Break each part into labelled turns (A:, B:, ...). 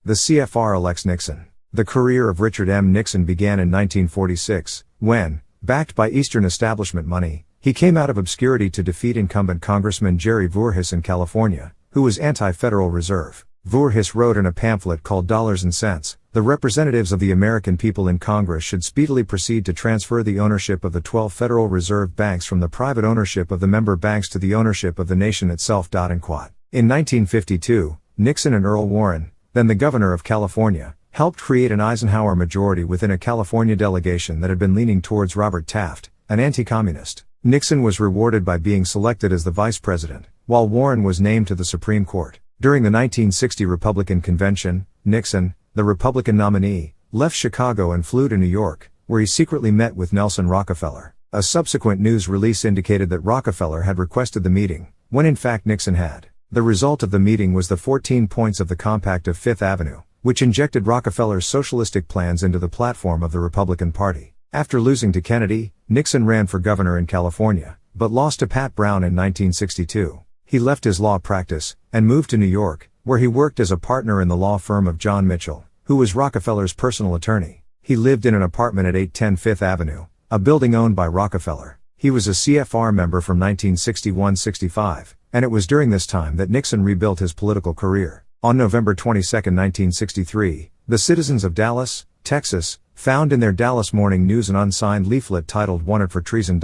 A: The CFR elects Nixon. The career of Richard M. Nixon began in 1946, when, backed by Eastern establishment money, he came out of obscurity to defeat incumbent Congressman Jerry Voorhis in California, who was anti-Federal Reserve. Voorhis wrote in a pamphlet called Dollars and Cents, "The representatives of the American people in Congress should speedily proceed to transfer the ownership of the 12 Federal Reserve banks from the private ownership of the member banks to the ownership of the nation itself." In 1952, Nixon and Earl Warren, then the governor of California, helped create an Eisenhower majority within a California delegation that had been leaning towards Robert Taft, an anti-communist. Nixon was rewarded by being selected as the vice president, while Warren was named to the Supreme Court. During the 1960 Republican Convention, Nixon, the Republican nominee, left Chicago and flew to New York, where he secretly met with Nelson Rockefeller. A subsequent news release indicated that Rockefeller had requested the meeting, when in fact Nixon had. The result of the meeting was the 14 points of the Compact of Fifth Avenue, which injected Rockefeller's socialistic plans into the platform of the Republican Party. After losing to Kennedy, Nixon ran for governor in California, but lost to Pat Brown in 1962. He left his law practice, and moved to New York, where he worked as a partner in the law firm of John Mitchell, who was Rockefeller's personal attorney. He lived in an apartment at 810 Fifth Avenue, a building owned by Rockefeller. He was a CFR member from 1961-65, and it was during this time that Nixon rebuilt his political career. On November 22, 1963, the citizens of Dallas, Texas, found in their Dallas Morning News an unsigned leaflet titled "Wanted for Treason."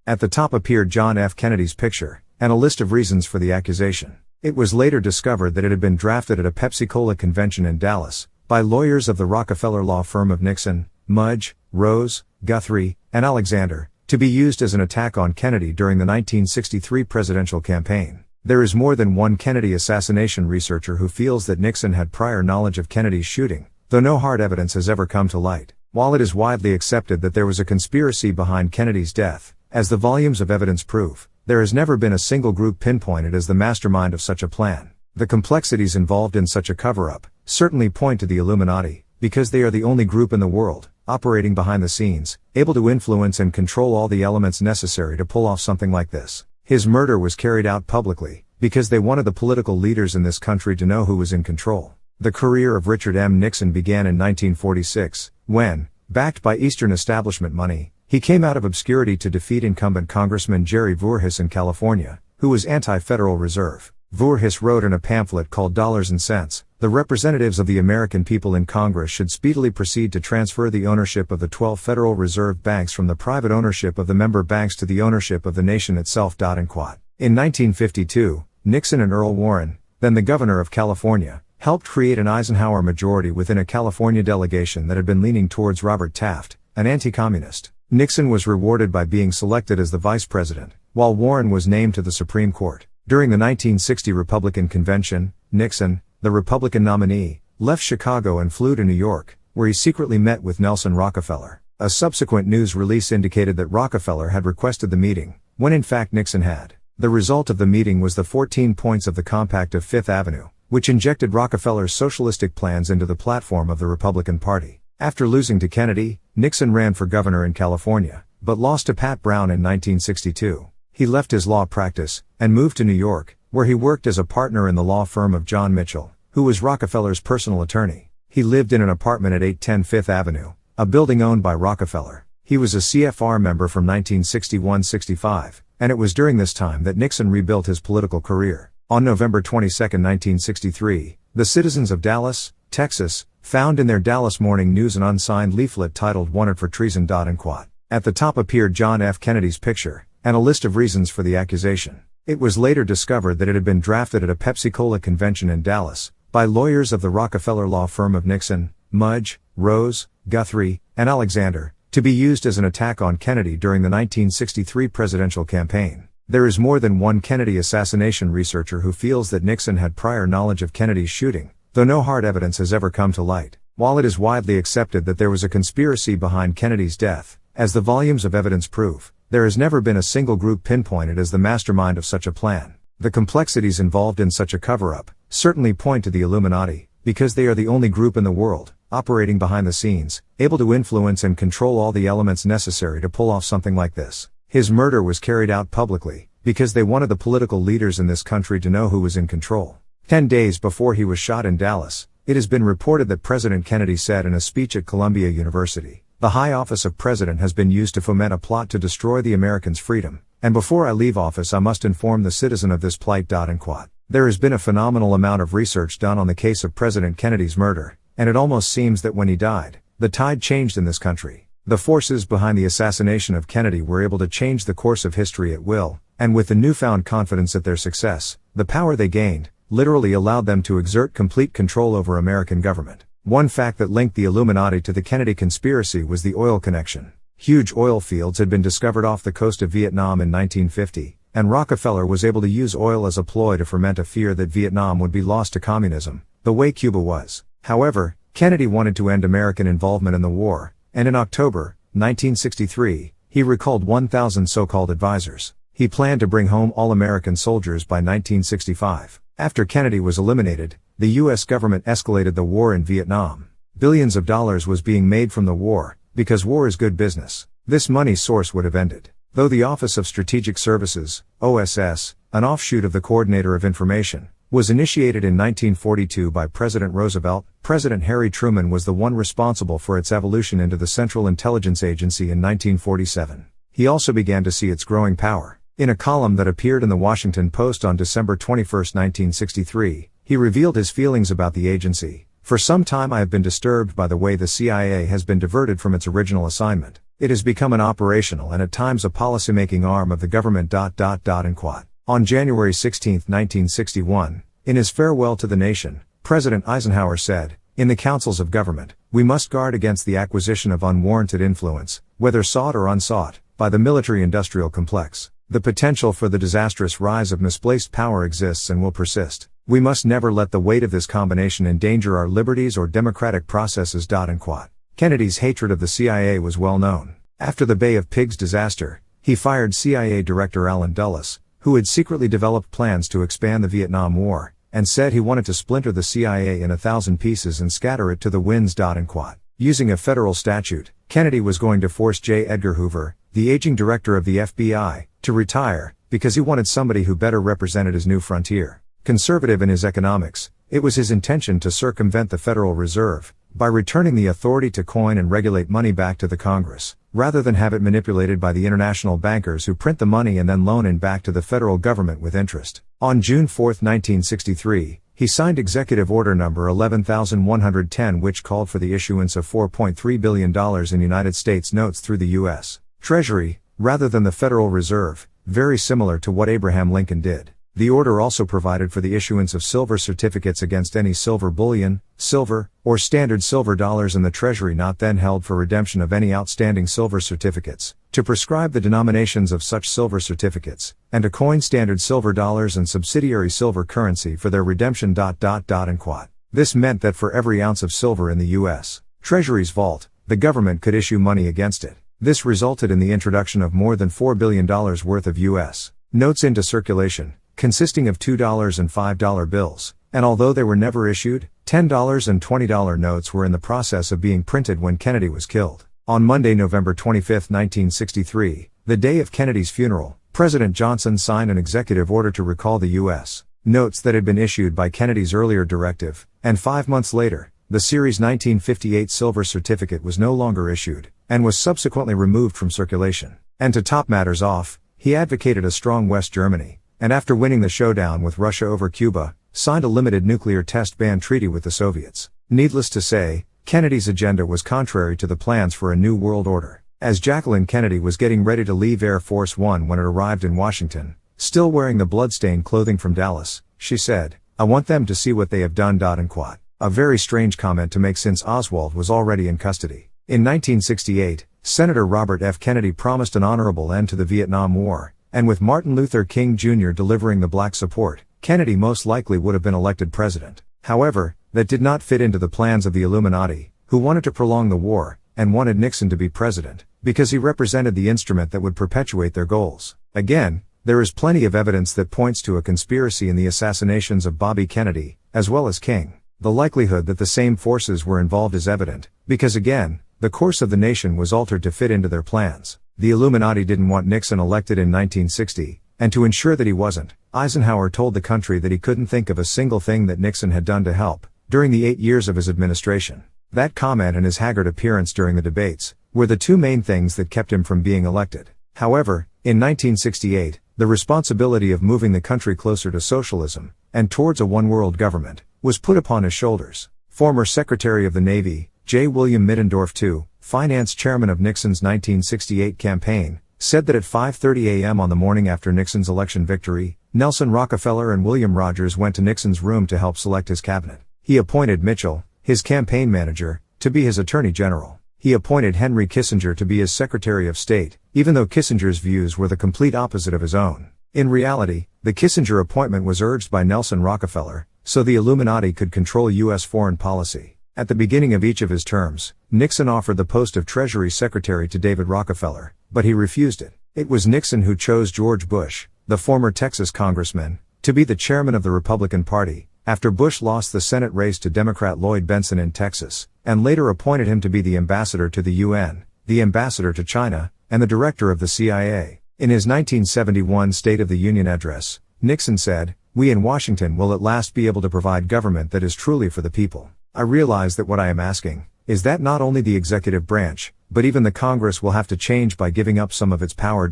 A: At the top appeared John F. Kennedy's picture, and a list of reasons for the accusation. It was later discovered that it had been drafted at a Pepsi-Cola convention in Dallas, by lawyers of the Rockefeller law firm of Nixon, Mudge, Rose, Guthrie, and Alexander, to be used as an attack on Kennedy during the 1963 presidential campaign. There is more than one Kennedy assassination researcher who feels that Nixon had prior knowledge of Kennedy's shooting, though no hard evidence has ever come to light. While it is widely accepted that there was a conspiracy behind Kennedy's death, as the volumes of evidence prove, there has never been a single group pinpointed as the mastermind of such a plan. The complexities involved in such a cover-up certainly point to the Illuminati, because they are the only group in the world, operating behind the scenes, able to influence and control all the elements necessary to pull off something like this. His murder was carried out publicly, because they wanted the political leaders in this country to know who was in control. The career of Richard M. Nixon began in 1946, when, backed by Eastern establishment money, he came out of obscurity to defeat incumbent Congressman Jerry Voorhis in California, who was anti-Federal Reserve. Voorhis wrote in a pamphlet called Dollars and Cents, "The representatives of the American people in Congress should speedily proceed to transfer the ownership of the 12 Federal Reserve banks from the private ownership of the member banks to the ownership of the nation itself." In 1952, Nixon and Earl Warren, then the governor of California, helped create an Eisenhower majority within a California delegation that had been leaning towards Robert Taft, an anti-communist. Nixon was rewarded by being selected as the vice president, while Warren was named to the Supreme Court. During the 1960 Republican Convention, Nixon, the Republican nominee, left Chicago and flew to New York, where he secretly met with Nelson Rockefeller. A subsequent news release indicated that Rockefeller had requested the meeting, when in fact Nixon had. The result of the meeting was the 14 points of the Compact of Fifth Avenue, which injected Rockefeller's socialistic plans into the platform of the Republican Party. After losing to Kennedy, Nixon ran for governor in California, but lost to Pat Brown in 1962. He left his law practice, and moved to New York, where he worked as a partner in the law firm of John Mitchell, who was Rockefeller's personal attorney. He lived in an apartment at 810 Fifth Avenue, a building owned by Rockefeller. He was a CFR member from 1961-65, and it was during this time that Nixon rebuilt his political career. On November 22, 1963, the citizens of Dallas, Texas, found in their Dallas Morning News an unsigned leaflet titled "Wanted for Treason." At the top appeared John F. Kennedy's picture, and a list of reasons for the accusation. It was later discovered that it had been drafted at a Pepsi-Cola convention in Dallas, by lawyers of the Rockefeller law firm of Nixon, Mudge, Rose, Guthrie, and Alexander, to be used as an attack on Kennedy during the 1963 presidential campaign. There is more than one Kennedy assassination researcher who feels that Nixon had prior knowledge of Kennedy's shooting, though no hard evidence has ever come to light. While it is widely accepted that there was a conspiracy behind Kennedy's death, as the volumes of evidence prove, there has never been a single group pinpointed as the mastermind of such a plan. The complexities involved in such a cover-up certainly point to the Illuminati, because they are the only group in the world, operating behind the scenes, able to influence and control all the elements necessary to pull off something like this. His murder was carried out publicly, because they wanted the political leaders in this country to know who was in control. 10 days before he was shot in Dallas, It has been reported that President Kennedy said in a speech at Columbia University, "The high office of president has been used to foment a plot to destroy the Americans' freedom, and before I leave office I must inform the citizen of this plight." There has been a phenomenal amount of research done on the case of President Kennedy's murder, and it almost seems that when he died, the tide changed in this country. The forces behind the assassination of Kennedy were able to change the course of history at will, and with the newfound confidence at their success, the power they gained literally allowed them to exert complete control over American government. One fact that linked the Illuminati to the Kennedy conspiracy was the oil connection. Huge oil fields had been discovered off the coast of Vietnam in 1950, and Rockefeller was able to use oil as a ploy to ferment a fear that Vietnam would be lost to communism, the way Cuba was. However, Kennedy wanted to end American involvement in the war, and in October 1963, he recalled 1,000 so-called advisors. He planned to bring home all American soldiers by 1965. After Kennedy was eliminated, the U.S. government escalated the war in Vietnam. Billions of dollars was being made from the war, because war is good business. This money source would have ended. Though the Office of Strategic Services, OSS, an offshoot of the Coordinator of Information, was initiated in 1942 by President Roosevelt, President Harry Truman was the one responsible for its evolution into the Central Intelligence Agency in 1947. He also began to see its growing power. In a column that appeared in the Washington Post on December 21, 1963, he revealed his feelings about the agency. "For some time I have been disturbed by the way the CIA has been diverted from its original assignment. It has become an operational and at times a policymaking arm of the government." On January 16, 1961, in his farewell to the nation, President Eisenhower said, "In the councils of government, we must guard against the acquisition of unwarranted influence, whether sought or unsought, by the military-industrial complex. The potential for the disastrous rise of misplaced power exists and will persist. We must never let the weight of this combination endanger our liberties or democratic processes." Kennedy's hatred of the CIA was well known. After the Bay of Pigs disaster, he fired CIA Director Allen Dulles, who had secretly developed plans to expand the Vietnam War, and said he wanted to splinter the CIA in 1,000 pieces and scatter it to the winds. Using a federal statute, Kennedy was going to force J. Edgar Hoover, the aging director of the FBI, to retire, because he wanted somebody who better represented his new frontier. Conservative in his economics, it was his intention to circumvent the Federal Reserve, by returning the authority to coin and regulate money back to the Congress, rather than have it manipulated by the international bankers who print the money and then loan it back to the federal government with interest. On June 4, 1963, he signed Executive Order Number 11,110, which called for the issuance of $4.3 billion in United States notes through the U.S. Treasury, rather than the Federal Reserve, very similar to what Abraham Lincoln did. The order also provided for the issuance of silver certificates against any silver bullion, silver, or standard silver dollars in the Treasury not then held for redemption of any outstanding silver certificates, to prescribe the denominations of such silver certificates, and to coin standard silver dollars and subsidiary silver currency for their redemption. This meant that for every ounce of silver in the U.S. Treasury's vault, the government could issue money against it. This resulted in the introduction of more than $4 billion worth of U.S. notes into circulation, consisting of $2 and $5 bills, and although they were never issued, $10 and $20 notes were in the process of being printed when Kennedy was killed. On Monday, November 25, 1963, the day of Kennedy's funeral, President Johnson signed an executive order to recall the U.S. notes that had been issued by Kennedy's earlier directive, and 5 months later, the Series 1958 silver certificate was no longer issued, and was subsequently removed from circulation. And to top matters off, he advocated a strong West Germany, and after winning the showdown with Russia over Cuba, signed a limited nuclear test ban treaty with the Soviets. Needless to say, Kennedy's agenda was contrary to the plans for a new world order. As Jacqueline Kennedy was getting ready to leave Air Force One when it arrived in Washington, still wearing the bloodstained clothing from Dallas, she said, "I want them to see what they have done." A very strange comment to make since Oswald was already in custody. In 1968, Senator Robert F. Kennedy promised an honorable end to the Vietnam War, and with Martin Luther King Jr. delivering the black support, Kennedy most likely would have been elected president. However, that did not fit into the plans of the Illuminati, who wanted to prolong the war, and wanted Nixon to be president, because he represented the instrument that would perpetuate their goals. Again, there is plenty of evidence that points to a conspiracy in the assassinations of Bobby Kennedy, as well as King. The likelihood that the same forces were involved is evident, because again, the course of the nation was altered to fit into their plans. The Illuminati didn't want Nixon elected in 1960, and to ensure that he wasn't, Eisenhower told the country that he couldn't think of a single thing that Nixon had done to help, during the 8 years of his administration. That comment and his haggard appearance during the debates were the two main things that kept him from being elected. However, in 1968, the responsibility of moving the country closer to socialism and towards a one-world government was put upon his shoulders. Former Secretary of the Navy, J. William Middendorf II, finance chairman of Nixon's 1968 campaign, said that at 5:30 a.m. on the morning after Nixon's election victory, Nelson Rockefeller and William Rogers went to Nixon's room to help select his cabinet. He appointed Mitchell, his campaign manager, to be his attorney general. He appointed Henry Kissinger to be his Secretary of State, even though Kissinger's views were the complete opposite of his own. In reality, the Kissinger appointment was urged by Nelson Rockefeller, so the Illuminati could control U.S. foreign policy. At the beginning of each of his terms, Nixon offered the post of Treasury Secretary to David Rockefeller, but he refused it. It was Nixon who chose George Bush, the former Texas congressman, to be the chairman of the Republican Party, after Bush lost the Senate race to Democrat Lloyd Bentsen in Texas, and later appointed him to be the ambassador to the UN, the ambassador to China, and the director of the CIA. In his 1971 State of the Union address, Nixon said, "We in Washington will at last be able to provide government that is truly for the people. I realize that what I am asking is that not only the executive branch, but even the Congress will have to change by giving up some of its power."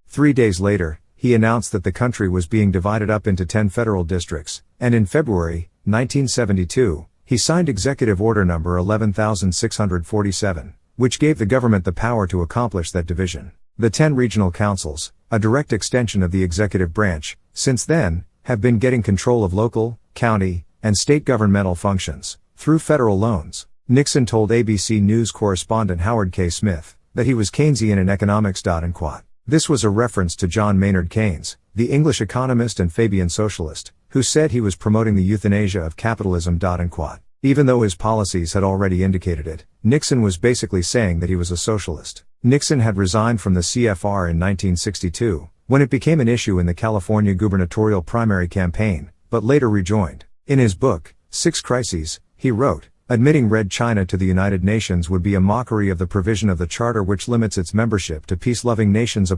A: 3 days later, he announced that the country was being divided up into 10 federal districts, and in February 1972, he signed Executive Order Number 11647, which gave the government the power to accomplish that division. The 10 regional councils, a direct extension of the executive branch, since then, have been getting control of local, county, and state governmental functions through federal loans. Nixon told ABC News correspondent Howard K. Smith that he was Keynesian in economics. This was a reference to John Maynard Keynes, the English economist and Fabian socialist, who said he was promoting the euthanasia of capitalism. Even though his policies had already indicated it, Nixon was basically saying that he was a socialist. Nixon had resigned from the CFR in 1962, when it became an issue in the California gubernatorial primary campaign, but later rejoined. In his book, Six Crises, he wrote, "Admitting Red China to the United Nations would be a mockery of the provision of the Charter which limits its membership to peace-loving nations."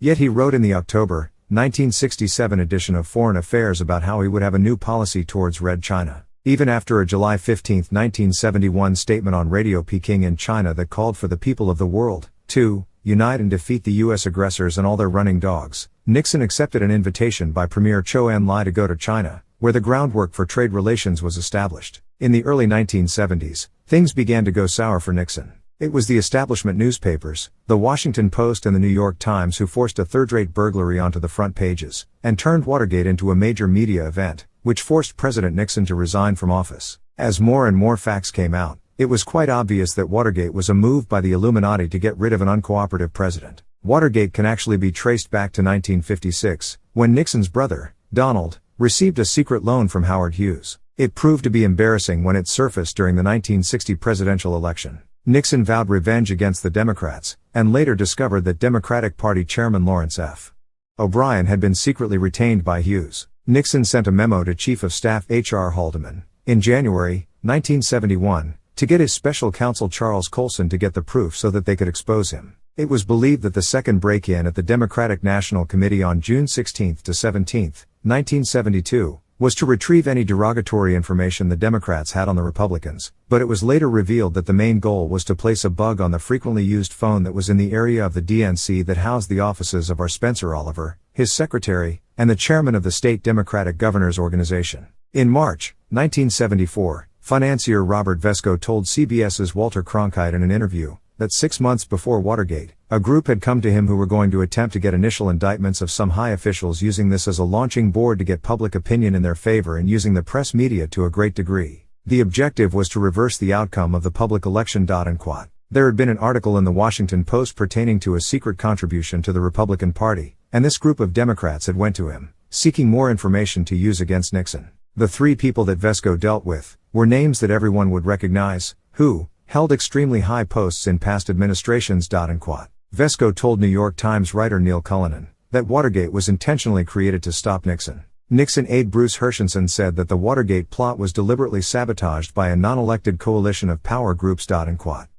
A: Yet he wrote in the October 1967 edition of Foreign Affairs about how he would have a new policy towards Red China. Even after a July 15, 1971 statement on Radio Peking in China that called for the people of the world to unite and defeat the U.S. aggressors and all their running dogs, Nixon accepted an invitation by Premier Zhou Enlai to go to China, where the groundwork for trade relations was established. In the early 1970s, things began to go sour for Nixon. It was the establishment newspapers, the Washington Post and the New York Times, who forced a third-rate burglary onto the front pages, and turned Watergate into a major media event, which forced President Nixon to resign from office. As more and more facts came out, it was quite obvious that Watergate was a move by the Illuminati to get rid of an uncooperative president. Watergate can actually be traced back to 1956, when Nixon's brother, Donald, received a secret loan from Howard Hughes. It proved to be embarrassing when it surfaced during the 1960 presidential election. Nixon vowed revenge against the Democrats, and later discovered that Democratic Party Chairman Lawrence F. O'Brien had been secretly retained by Hughes. Nixon sent a memo to Chief of Staff H.R. Haldeman, in January 1971, to get his special counsel Charles Colson to get the proof so that they could expose him. It was believed that the second break-in at the Democratic National Committee on June 16 to 17, 1972, was to retrieve any derogatory information the Democrats had on the Republicans, but it was later revealed that the main goal was to place a bug on the frequently used phone that was in the area of the DNC that housed the offices of R. Spencer Oliver, his secretary, and the chairman of the state Democratic Governors Organization. In March 1974, financier Robert Vesco told CBS's Walter Cronkite in an interview that 6 months before Watergate, a group had come to him who were going to attempt to get initial indictments of some high officials, using this as a launching board to get public opinion in their favor and using the press media to a great degree. The objective was to reverse the outcome of the public election. There had been an article in the Washington Post pertaining to a secret contribution to the Republican Party, and this group of Democrats had went to him, seeking more information to use against Nixon. The three people that Vesco dealt with were names that everyone would recognize, who held extremely high posts in past administrations. Vesco told New York Times writer Neil Cullinan that Watergate was intentionally created to stop Nixon. Nixon aide Bruce Hershenson said that the Watergate plot was deliberately sabotaged by a non-elected coalition of power groups.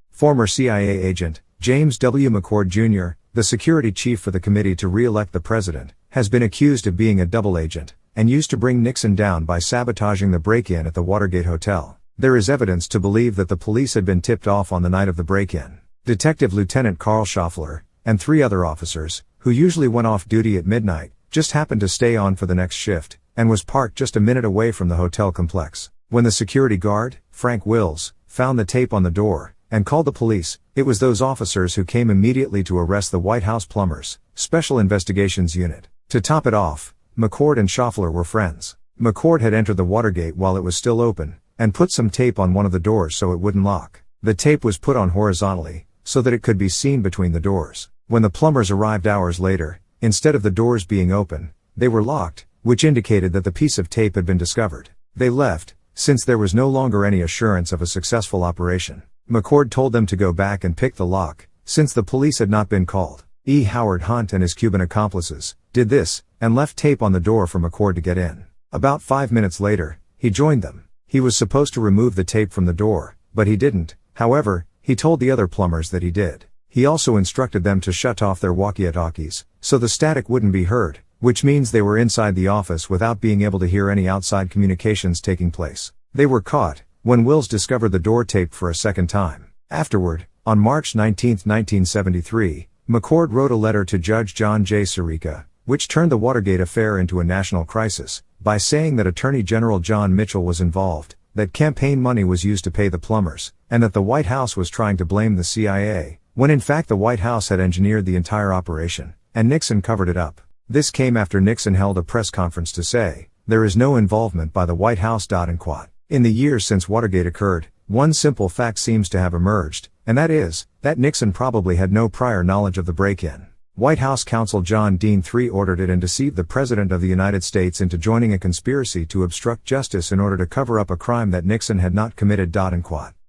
A: Former CIA agent James W. McCord Jr., the security chief for the committee to re-elect the president, has been accused of being a double agent, and used to bring Nixon down by sabotaging the break-in at the Watergate Hotel. There is evidence to believe that the police had been tipped off on the night of the break-in. Detective Lieutenant Carl Schaffler, and 3 other officers, who usually went off duty at midnight, just happened to stay on for the next shift, and was parked just a minute away from the hotel complex. When the security guard, Frank Wills, found the tape on the door, and called the police, it was those officers who came immediately to arrest the White House plumbers, Special Investigations Unit. To top it off, McCord and Schaffler were friends. McCord had entered the Watergate while it was still open, and put some tape on one of the doors so it wouldn't lock. The tape was put on horizontally, so that it could be seen between the doors. When the plumbers arrived hours later, instead of the doors being open, they were locked, which indicated that the piece of tape had been discovered. They left, since there was no longer any assurance of a successful operation. McCord told them to go back and pick the lock, since the police had not been called. Howard Hunt and his Cuban accomplices did this, and left tape on the door for McCord to get in. About 5 minutes later, he joined them. He was supposed to remove the tape from the door, but he didn't. However, he told the other plumbers that he did. He also instructed them to shut off their walkie-talkies, so the static wouldn't be heard, which means they were inside the office without being able to hear any outside communications taking place. They were caught when Wills discovered the door taped for a second time. Afterward, on March 19, 1973, McCord wrote a letter to Judge John J. Sirica, which turned the Watergate affair into a national crisis, by saying that Attorney General John Mitchell was involved, that campaign money was used to pay the plumbers, and that the White House was trying to blame the CIA, when in fact the White House had engineered the entire operation, and Nixon covered it up. This came after Nixon held a press conference to say, "There is no involvement by the White House." In the years since Watergate occurred, one simple fact seems to have emerged, and that is, that Nixon probably had no prior knowledge of the break-in. White House counsel John Dean III ordered it and deceived the President of the United States into joining a conspiracy to obstruct justice in order to cover up a crime that Nixon had not committed.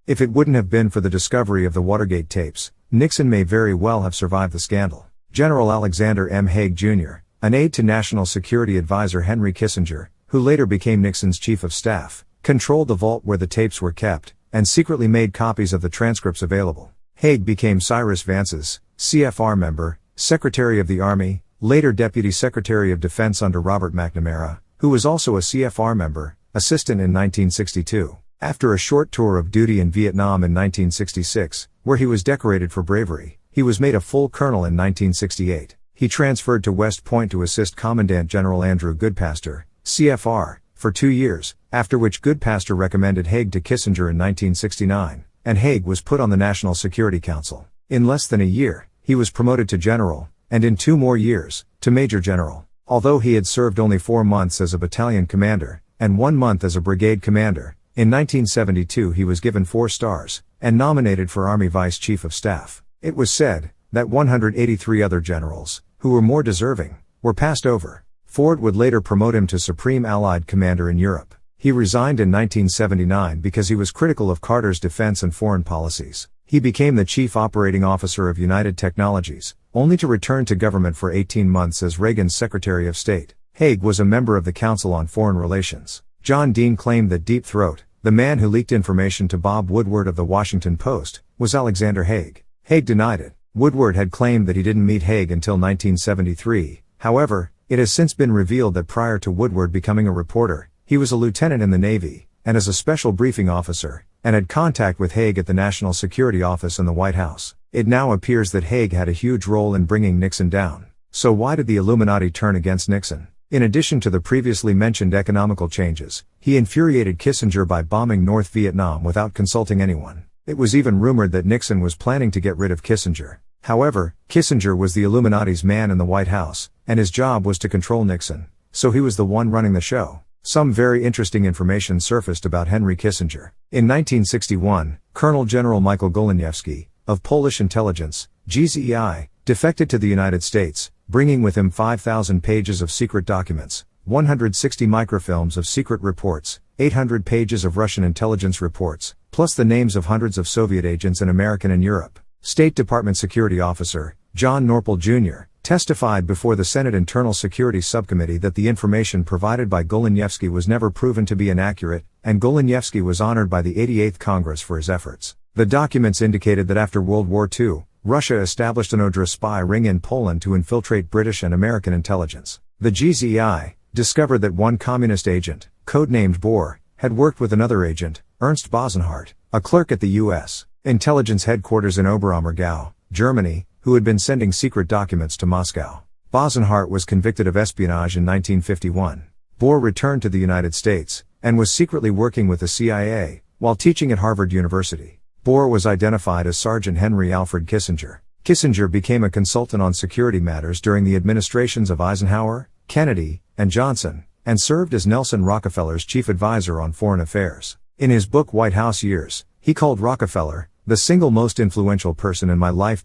A: If it wouldn't have been for the discovery of the Watergate tapes, Nixon may very well have survived the scandal. General Alexander M. Haig Jr., an aide to National Security Advisor Henry Kissinger, who later became Nixon's chief of staff, controlled the vault where the tapes were kept, and secretly made copies of the transcripts available. Haig became Cyrus Vance's CFR member, Secretary of the Army, later Deputy Secretary of Defense under Robert McNamara, who was also a CFR member, assistant in 1962. After a short tour of duty in Vietnam in 1966, where he was decorated for bravery, he was made a full colonel in 1968. He transferred to West Point to assist Commandant General Andrew Goodpaster, CFR, for 2 years, after which Goodpaster recommended Haig to Kissinger in 1969, and Haig was put on the National Security Council. In less than a year, he was promoted to general, and in 2 more years, to major general. Although he had served only 4 months as a battalion commander, and 1 month as a brigade commander, in 1972 he was given 4 stars, and nominated for Army Vice Chief of Staff. It was said that 183 other generals, who were more deserving, were passed over. Ford would later promote him to Supreme Allied Commander in Europe. He resigned in 1979 because he was critical of Carter's defense and foreign policies. He became the Chief Operating Officer of United Technologies, only to return to government for 18 months as Reagan's Secretary of State. Haig was a member of the Council on Foreign Relations. John Dean claimed that Deep Throat, the man who leaked information to Bob Woodward of the Washington Post, was Alexander Haig. Haig denied it. Woodward had claimed that he didn't meet Haig until 1973. However, it has since been revealed that prior to Woodward becoming a reporter, he was a lieutenant in the Navy, and as a special briefing officer, and had contact with Haig at the National Security Office in the White House. It now appears that Haig had a huge role in bringing Nixon down. So why did the Illuminati turn against Nixon? In addition to the previously mentioned economical changes, he infuriated Kissinger by bombing North Vietnam without consulting anyone. It was even rumored that Nixon was planning to get rid of Kissinger. However, Kissinger was the Illuminati's man in the White House, and his job was to control Nixon, so he was the one running the show. Some very interesting information surfaced about Henry Kissinger. In 1961, Colonel General Michael Goleniewski, of Polish intelligence, GZEI, defected to the United States, bringing with him 5,000 pages of secret documents, 160 microfilms of secret reports, 800 pages of Russian intelligence reports, plus the names of hundreds of Soviet agents in America and Europe. State Department Security Officer, John Norpel Jr., testified before the Senate Internal Security Subcommittee that the information provided by Goleniewski was never proven to be inaccurate, and Goleniewski was honored by the 88th Congress for his efforts. The documents indicated that after World War II, Russia established an ODRA spy ring in Poland to infiltrate British and American intelligence. The GZI discovered that one communist agent, codenamed Bohr, had worked with another agent, Ernst Bosenhart, a clerk at the U.S. intelligence headquarters in Oberammergau, Germany, who had been sending secret documents to Moscow. Bosenhart was convicted of espionage in 1951. Bohr returned to the United States, and was secretly working with the CIA, while teaching at Harvard University. Bohr was identified as Sergeant Henry Alfred Kissinger. Kissinger became a consultant on security matters during the administrations of Eisenhower, Kennedy, and Johnson, and served as Nelson Rockefeller's chief advisor on foreign affairs. In his book White House Years, he called Rockefeller, the single most influential person in my life.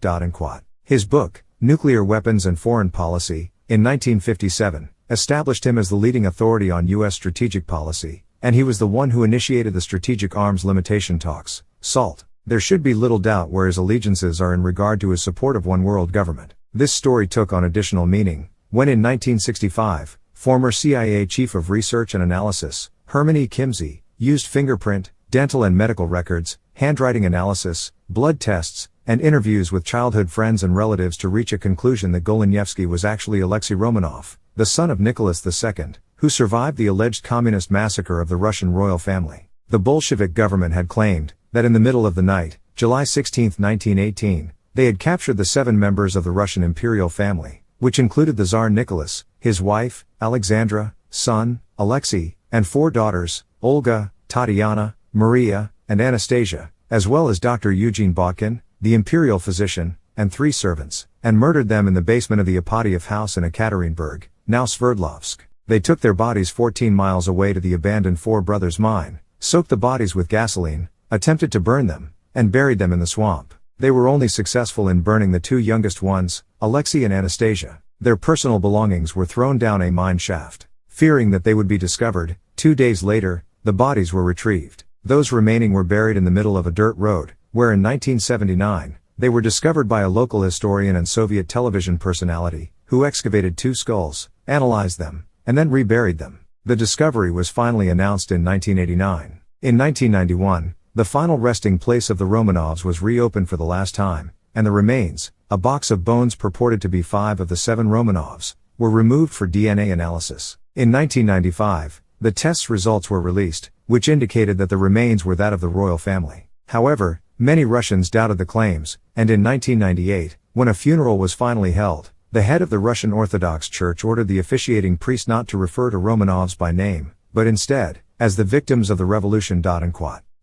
A: His book, Nuclear Weapons and Foreign Policy, in 1957, established him as the leading authority on U.S. strategic policy, and he was the one who initiated the Strategic Arms Limitation Talks, SALT. There should be little doubt where his allegiances are in regard to his support of one world government. This story took on additional meaning when in 1965, former CIA Chief of Research and Analysis, Herman E. Kimsey, used fingerprint, dental and medical records, handwriting analysis, blood tests, and interviews with childhood friends and relatives to reach a conclusion that Golenievsky was actually Alexei Romanov, the son of Nicholas II, who survived the alleged communist massacre of the Russian royal family. The Bolshevik government had claimed that in the middle of the night, July 16, 1918, they had captured the 7 members of the Russian imperial family, which included the Tsar Nicholas, his wife, Alexandra, son, Alexei, and 4 daughters, Olga, Tatiana, Maria, and Anastasia, as well as Dr. Eugene Botkin, the imperial physician, and 3 servants, and murdered them in the basement of the Apatiev house in Ekaterinburg, now Sverdlovsk. They took their bodies 14 miles away to the abandoned Four Brothers mine, soaked the bodies with gasoline, attempted to burn them, and buried them in the swamp. They were only successful in burning the 2 youngest ones, Alexei and Anastasia. Their personal belongings were thrown down a mine shaft. Fearing that they would be discovered, 2 days later, the bodies were retrieved. Those remaining were buried in the middle of a dirt road, where in 1979, they were discovered by a local historian and Soviet television personality, who excavated 2 skulls, analyzed them, and then reburied them. The discovery was finally announced in 1989. In 1991, the final resting place of the Romanovs was reopened for the last time, and the remains, a box of bones purported to be 5 of the 7 Romanovs, were removed for DNA analysis. In 1995, the test's results were released, which indicated that the remains were that of the royal family. However, many Russians doubted the claims, and in 1998, when a funeral was finally held, the head of the Russian Orthodox Church ordered the officiating priest not to refer to Romanovs by name, but instead, as the victims of the revolution.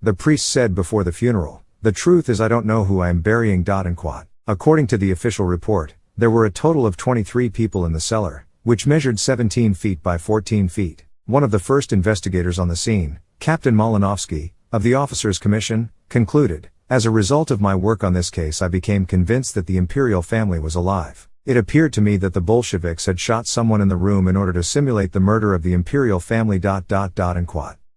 A: The priest said before the funeral, "The truth is I don't know who I am burying." According to the official report, there were a total of 23 people in the cellar, which measured 17 feet by 14 feet. One of the first investigators on the scene, Captain Malinovsky, of the Officers' Commission, concluded, "As a result of my work on this case I became convinced that the imperial family was alive. It appeared to me that the Bolsheviks had shot someone in the room in order to simulate the murder of the imperial family.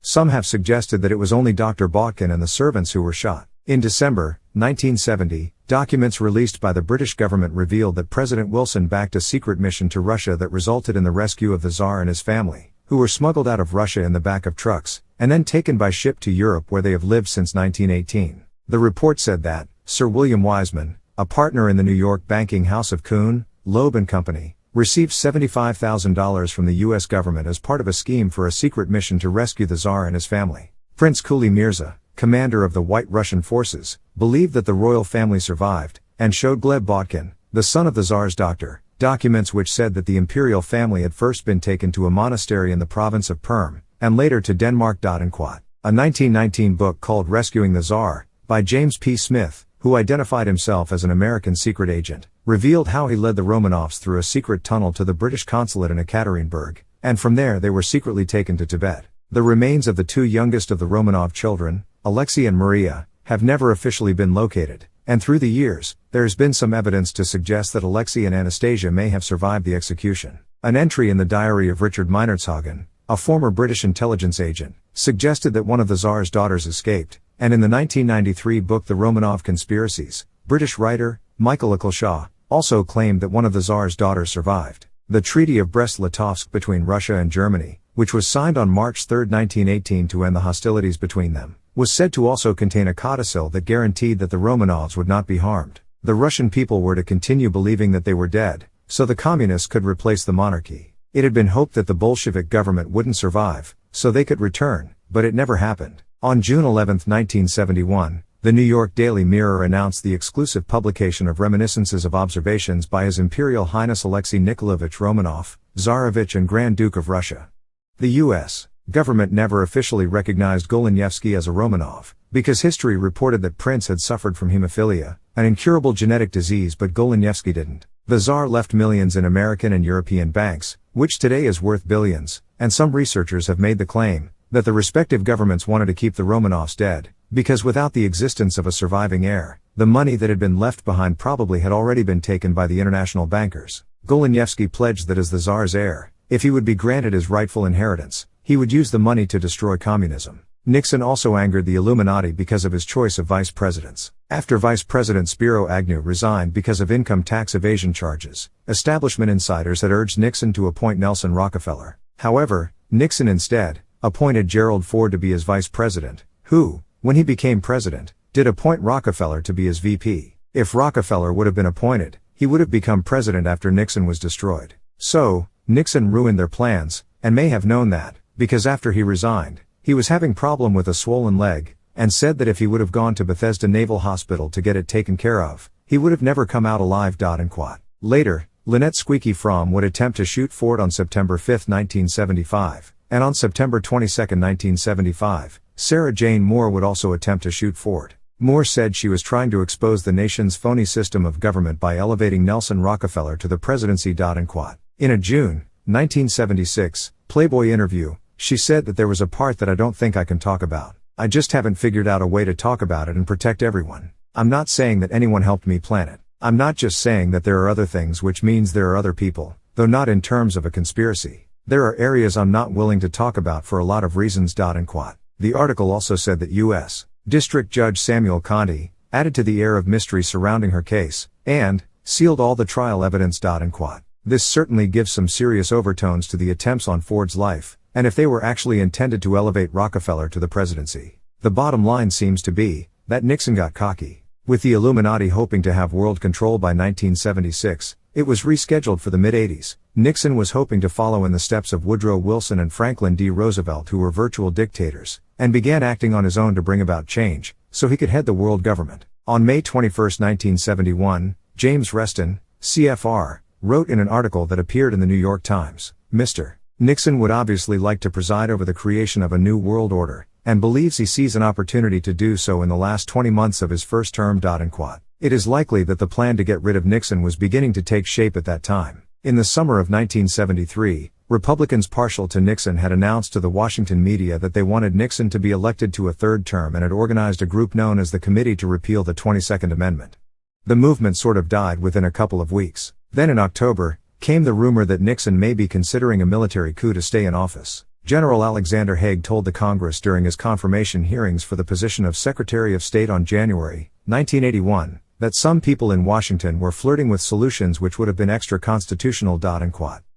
A: Some have suggested that it was only Dr. Botkin and the servants who were shot." In December 1970, documents released by the British government revealed that President Wilson backed a secret mission to Russia that resulted in the rescue of the Tsar and his family, who were smuggled out of Russia in the back of trucks, and then taken by ship to Europe where they have lived since 1918. The report said that Sir William Wiseman, a partner in the New York banking house of Kuhn, Loeb and Company, received $75,000 from the U.S. government as part of a scheme for a secret mission to rescue the Tsar and his family. Prince Kuli Mirza, commander of the White Russian forces, believed that the royal family survived, and showed Gleb Botkin, the son of the Tsar's doctor, documents which said that the imperial family had first been taken to a monastery in the province of Perm, and later to Denmark. A 1919 book called Rescuing the Tsar, by James P. Smith, who identified himself as an American secret agent, revealed how he led the Romanovs through a secret tunnel to the British consulate in Ekaterinburg, and from there they were secretly taken to Tibet. The remains of the 2 youngest of the Romanov children, Alexei and Maria, have never officially been located, and through the years, there has been some evidence to suggest that Alexei and Anastasia may have survived the execution. An entry in the diary of Richard Meinertzhagen, a former British intelligence agent, suggested that one of the Tsar's daughters escaped, and in the 1993 book The Romanov Conspiracies, British writer, Michael Eccleshaw, also claimed that one of the Tsar's daughters survived. The Treaty of Brest-Litovsk between Russia and Germany, which was signed on March 3, 1918 to end the hostilities between them, was said to also contain a codicil that guaranteed that the Romanovs would not be harmed. The Russian people were to continue believing that they were dead, so the communists could replace the monarchy. It had been hoped that the Bolshevik government wouldn't survive, so they could return, but it never happened. On June 11, 1971, the New York Daily Mirror announced the exclusive publication of reminiscences of observations by His Imperial Highness Alexei Nikolaevich Romanov, Tsarevich and Grand Duke of Russia. The U.S. government never officially recognized Golenievsky as a Romanov, because history reported that Prince had suffered from hemophilia, an incurable genetic disease, but Golenievsky didn't. The Tsar left millions in American and European banks, which today is worth billions, and some researchers have made the claim that the respective governments wanted to keep the Romanovs dead, because without the existence of a surviving heir, the money that had been left behind probably had already been taken by the international bankers. Golenievsky pledged that as the Tsar's heir, if he would be granted his rightful inheritance, he would use the money to destroy communism. Nixon also angered the Illuminati because of his choice of vice presidents. After Vice President Spiro Agnew resigned because of income tax evasion charges, establishment insiders had urged Nixon to appoint Nelson Rockefeller. However, Nixon instead appointed Gerald Ford to be his vice president, who, when he became president, did appoint Rockefeller to be his VP. If Rockefeller would have been appointed, he would have become president after Nixon was destroyed. So, Nixon ruined their plans, and may have known that, because after he resigned, he was having problem with a swollen leg, and said that if he would have gone to Bethesda Naval Hospital to get it taken care of, he would have never come out alive. Later, Lynette Squeaky Fromm would attempt to shoot Ford on September 5, 1975, and on September 22, 1975, Sarah Jane Moore would also attempt to shoot Ford. Moore said she was trying to expose the nation's phony system of government by elevating Nelson Rockefeller to the presidency. In a June 1976 Playboy interview, she said that there was a part that I don't think I can talk about. I just haven't figured out a way to talk about it and protect everyone. I'm not saying that anyone helped me plan it. I'm not just saying that there are other things, which means there are other people, though not in terms of a conspiracy. There are areas I'm not willing to talk about for a lot of reasons. The article also said that U.S. District Judge Samuel Conti added to the air of mystery surrounding her case, and sealed all the trial evidence. This certainly gives some serious overtones to the attempts on Ford's life, and if they were actually intended to elevate Rockefeller to the presidency. The bottom line seems to be that Nixon got cocky. With the Illuminati hoping to have world control by 1976, it was rescheduled for the mid-80s. Nixon was hoping to follow in the steps of Woodrow Wilson and Franklin D. Roosevelt, who were virtual dictators, and began acting on his own to bring about change, so he could head the world government. On May 21, 1971, James Reston, CFR, wrote in an article that appeared in the New York Times, Mr. Nixon would obviously like to preside over the creation of a new world order, and believes he sees an opportunity to do so in the last 20 months of his first term. It is likely that the plan to get rid of Nixon was beginning to take shape at that time. In the summer of 1973, Republicans partial to Nixon had announced to the Washington media that they wanted Nixon to be elected to a third term and had organized a group known as the Committee to Repeal the 22nd Amendment. The movement sort of died within a couple of weeks. Then in October, came the rumor that Nixon may be considering a military coup to stay in office. General Alexander Haig told the Congress during his confirmation hearings for the position of Secretary of State on January 1981, that some people in Washington were flirting with solutions which would have been extra-constitutional.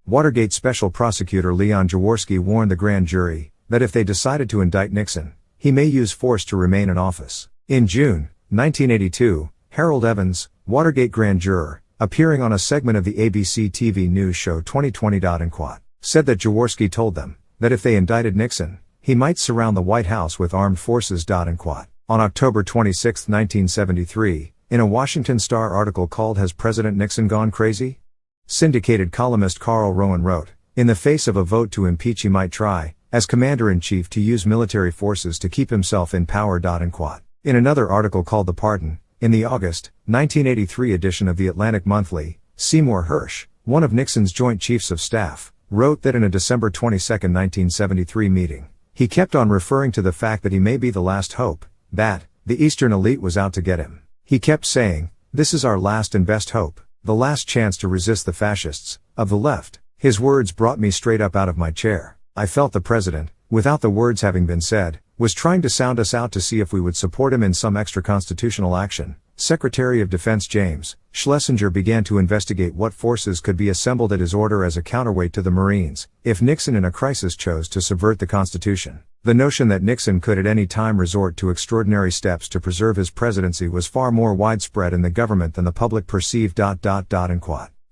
A: Watergate Special Prosecutor Leon Jaworski warned the grand jury that if they decided to indict Nixon, he may use force to remain in office. In June 1982, Harold Evans, Watergate grand juror, appearing on a segment of the ABC TV news show 2020. Said that Jaworski told them that if they indicted Nixon, he might surround the White House with armed forces. On October 26, 1973, in a Washington Star article called "Has President Nixon Gone Crazy?" syndicated columnist Carl Rowan wrote, "In the face of a vote to impeach, he might try, as commander-in-chief, to use military forces to keep himself in power." In another article called "The Pardon," in the August 1983 edition of the Atlantic Monthly, Seymour Hersh, one of Nixon's Joint Chiefs of Staff, wrote that in a December 22, 1973 meeting, he kept on referring to the fact that he may be the last hope, that the Eastern elite was out to get him. He kept saying, "This is our last and best hope, the last chance to resist the fascists of the left." His words brought me straight up out of my chair. I felt the president, without the words having been said, was trying to sound us out to see if we would support him in some extra-constitutional action. Secretary of Defense James Schlesinger began to investigate what forces could be assembled at his order as a counterweight to the Marines, if Nixon in a crisis chose to subvert the Constitution. The notion that Nixon could at any time resort to extraordinary steps to preserve his presidency was far more widespread in the government than the public perceived.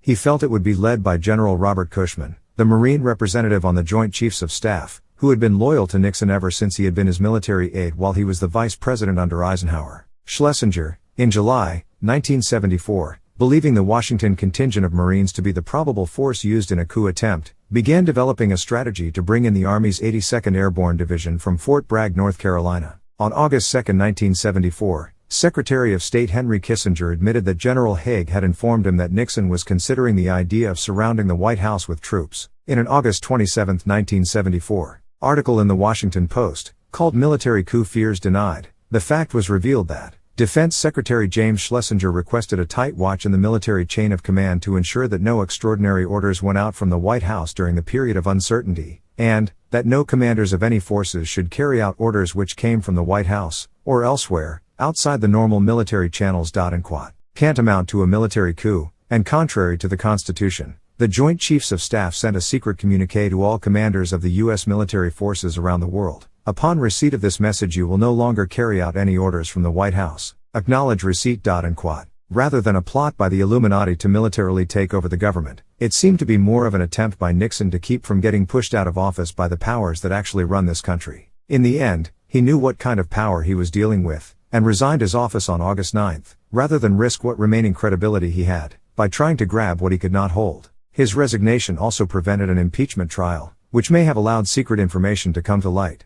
A: He felt it would be led by General Robert Cushman, the Marine representative on the Joint Chiefs of Staff, who had been loyal to Nixon ever since he had been his military aide while he was the vice president under Eisenhower. Schlesinger, in July 1974, believing the Washington contingent of Marines to be the probable force used in a coup attempt, began developing a strategy to bring in the Army's 82nd Airborne Division from Fort Bragg, North Carolina. On August 2, 1974, Secretary of State Henry Kissinger admitted that General Haig had informed him that Nixon was considering the idea of surrounding the White House with troops. In an August 27, 1974, article in the Washington Post, called Military Coup Fears Denied, the fact was revealed that Defense Secretary James Schlesinger requested a tight watch in the military chain of command to ensure that no extraordinary orders went out from the White House during the period of uncertainty, and that no commanders of any forces should carry out orders which came from the White House, or elsewhere, outside the normal military channels. Tantamount to a military coup, and contrary to the Constitution, the Joint Chiefs of Staff sent a secret communiqué to all commanders of the U.S. military forces around the world. Upon receipt of this message, you will no longer carry out any orders from the White House. Acknowledge receipt. Rather than a plot by the Illuminati to militarily take over the government, it seemed to be more of an attempt by Nixon to keep from getting pushed out of office by the powers that actually run this country. In the end, he knew what kind of power he was dealing with, and resigned his office on August 9, rather than risk what remaining credibility he had, by trying to grab what he could not hold. His resignation also prevented an impeachment trial, which may have allowed secret information to come to light.